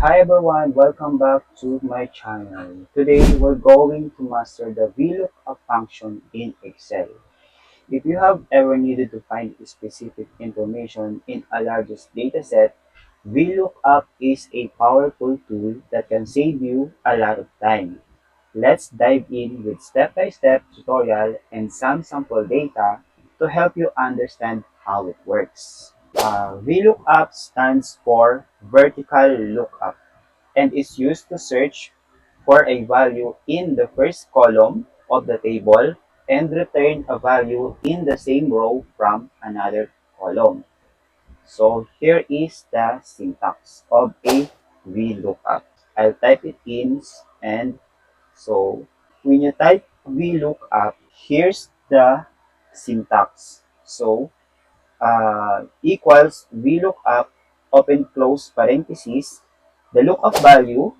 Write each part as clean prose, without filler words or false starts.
Hi everyone, welcome back to my channel. Today we're going to master the VLOOKUP function in Excel. If you have ever needed to find specific information in a largest dataset, VLOOKUP is a powerful tool that can save you a lot of time. Let's dive in with step-by-step tutorial and some sample data to help you understand how it works. VLOOKUP stands for Vertical Lookup and is used to search for a value in the first column of the table and return a value in the same row from another column. So here is the syntax of a VLOOKUP. I'll type it in, and so when you type VLOOKUP, here's the syntax. So equals VLOOKUP, open close parenthesis, the lookup value.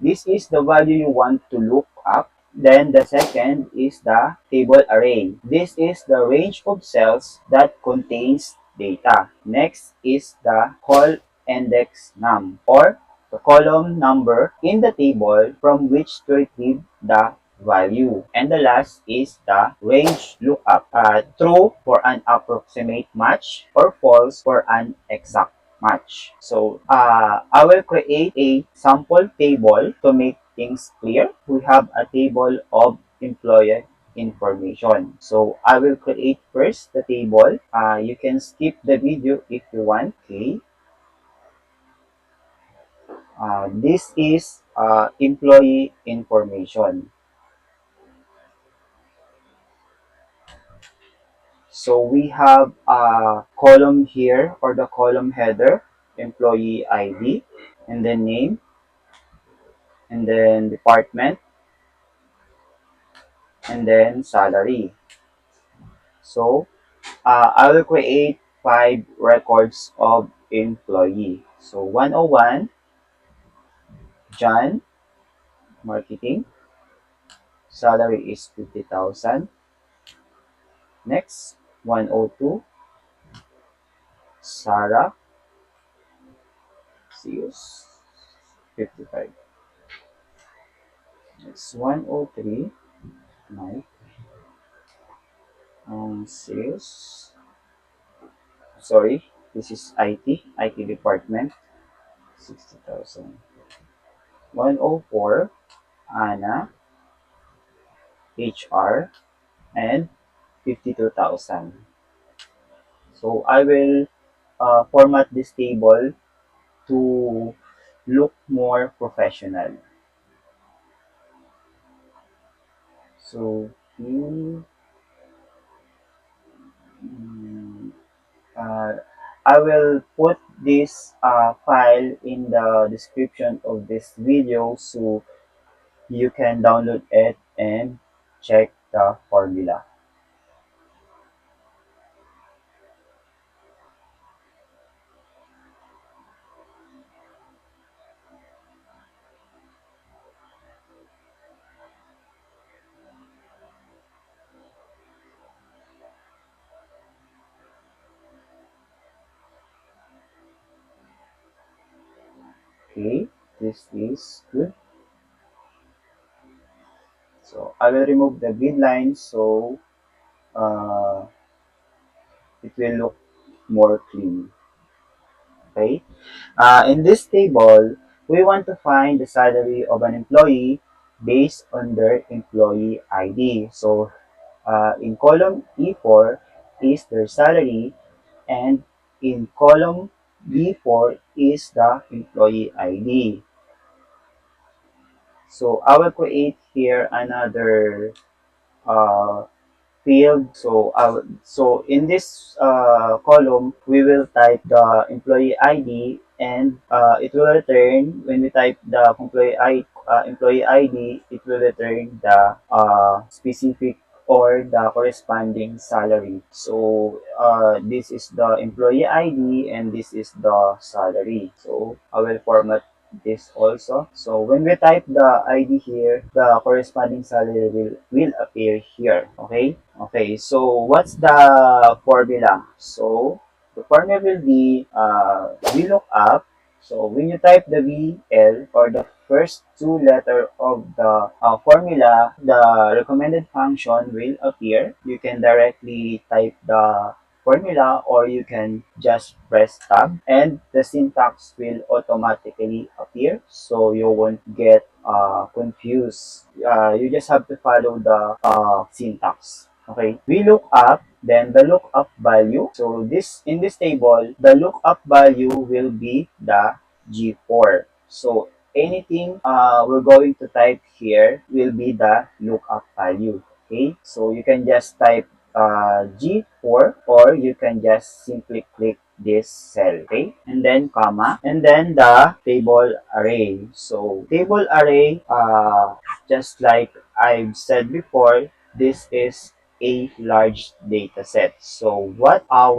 This is the value you want to look up. Then the second is the table array. This is the range of cells that contains data. Next is the call index num, or the column number in the table from which to retrieve the value. And the last is the range lookup. True for an approximate match or false for an exact match. So I will create a sample table to make things clear. We have a table of employee information. So I will create first the table. You can skip the video if you want. Okay. This is employee information. So we have a column here, or the column header, employee ID, and then name, and then department, and then salary. So I will create 5 records of employee. So 101, John, marketing, salary is 50,000. Next, 102, Sarah, sales, 55. Next, 103, Mike, sales, sorry, this is IT department, 60,000. 104, Anna, HR, and 52,000. So I will format this table to look more professional. So here, mm, uh, I will put this file in the description of this video so you can download it and check the formula. Okay, this is good. So I will remove the grid lines so uh, it will look more clean. Okay. In this table, we want to find the salary of an employee based on their employee ID. So in column E4 is their salary, and in column B4 is the employee ID. So I will create here another uh, field. So in this column, we will type the employee ID, and it will return, when we type the employee ID, it will return the specific or the corresponding salary. So this is the employee ID and this is the salary. So I will format this also. So when we type the ID here, the corresponding salary will appear here. Okay? Okay, so what's the formula? So the formula will be VLOOKUP. So when you type the VL or the first two letter of the formula, the recommended function will appear. You can directly type the formula or you can just press tab and the syntax will automatically appear so you won't get confused. You just have to follow the syntax. Okay, we look up, then the lookup value. So this in this table, the lookup value will be the G4. So anything we're going to type here will be the lookup value. Okay, so you can just type G4 or you can just simply click this cell, okay, and then comma, and then the table array. So table array, just like I've said before, this is a large data set. So what are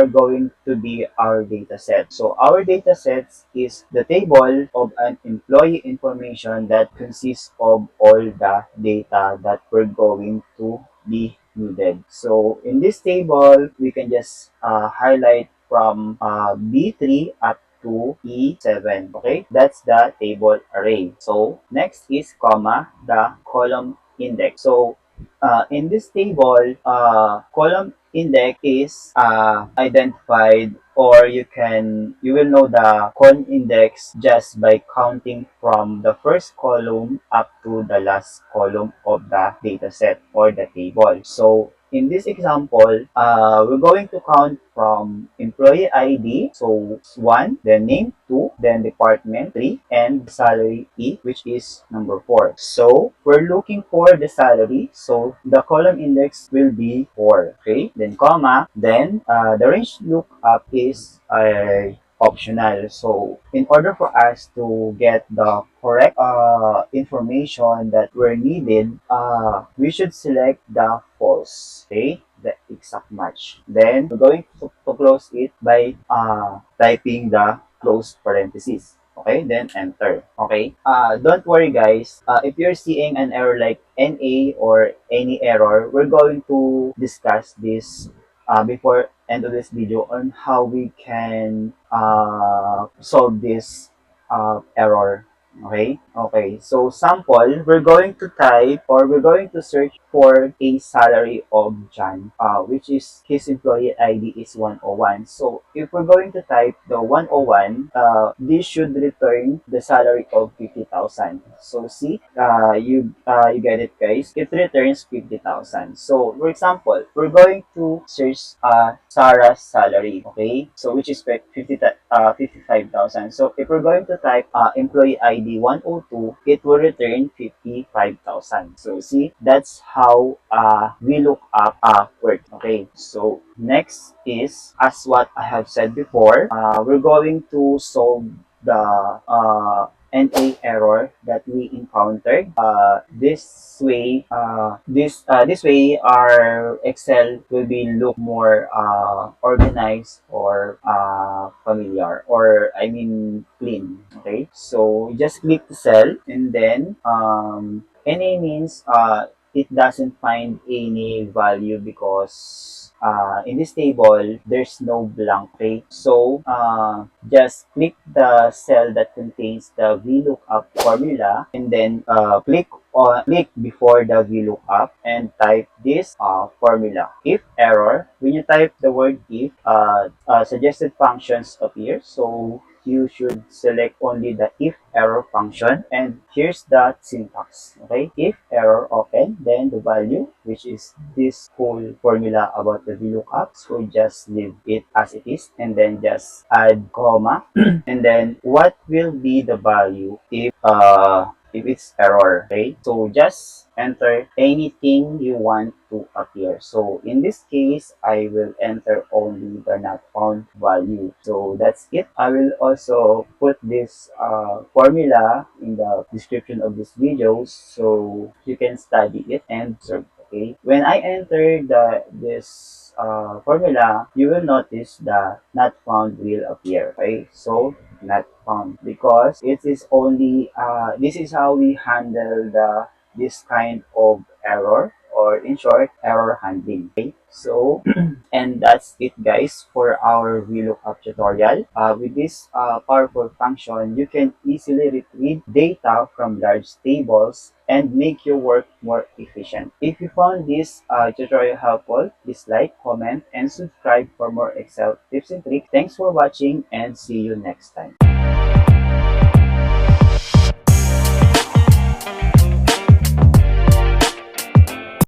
going to be our data set? So our data sets is the table of an employee information that consists of all the data that we're going to be needed. So in this table, we can just highlight from B3 up to E7. Okay, that's the table array. So next is comma, the column index. So in this table, column index is identified, or you will know the column index just by counting from the first column up to the last column of the dataset or the table. So in this example, we're going to count from employee ID, so 1, then name 2, then department 3, and salary E, which is number 4. So we're looking for the salary, so the column index will be 4. Okay, then comma, then the range lookup is optional. So in order for us to get the correct information that we're needed, we should select the false. Okay, the exact match. Then we're going to close it by typing the close parenthesis. Okay, then enter. Okay, don't worry guys. If you're seeing an error like NA or any error, we're going to discuss this before end of this video on how we can solve this error. Okay, okay. So sample, we're going to type or we're going to search for a salary of John, which is his employee ID is 101. So if we're going to type the 101, this should return the salary of 50,000. So see, you get it guys. It returns 50,000. So for example, we're going to search Sarah's salary. Okay, so which is 55,000. So if we're going to type employee ID 102, it will return 55,000. So see, that's how we look up work. Okay, so next is, as what I have said before, we're going to solve the NA error that we encountered. This way, our Excel will be look more organized or familiar, or I mean clean. Okay, so just click the cell and then NA means it doesn't find any value because in this table there's no blank page. So just click the cell that contains the VLOOKUP formula and then click before the VLOOKUP and type this formula. If error, when you type the word if, suggested functions appear. So you should select only the if error function, and here's the syntax. Okay, if error open, then the value, which is this whole formula about the VLOOKUP, so just leave it as it is and then just add comma and then what will be the value if it's error. Okay, so just enter anything you want to appear. So in this case, I will enter only the not found value. So that's it. I will also put this formula in the description of this video so you can study it and observe. Okay, when I enter this formula, you will notice the not found will appear. Okay, so not found because it is only this is how we handle this kind of error, or in short, error handling. Okay, So, and that's it guys for our VLOOKUP tutorial. With this powerful function, you can easily retrieve data from large tables and make your work more efficient. If you found this tutorial helpful, please like, comment, and subscribe for more Excel tips and tricks. Thanks for watching and see you next time.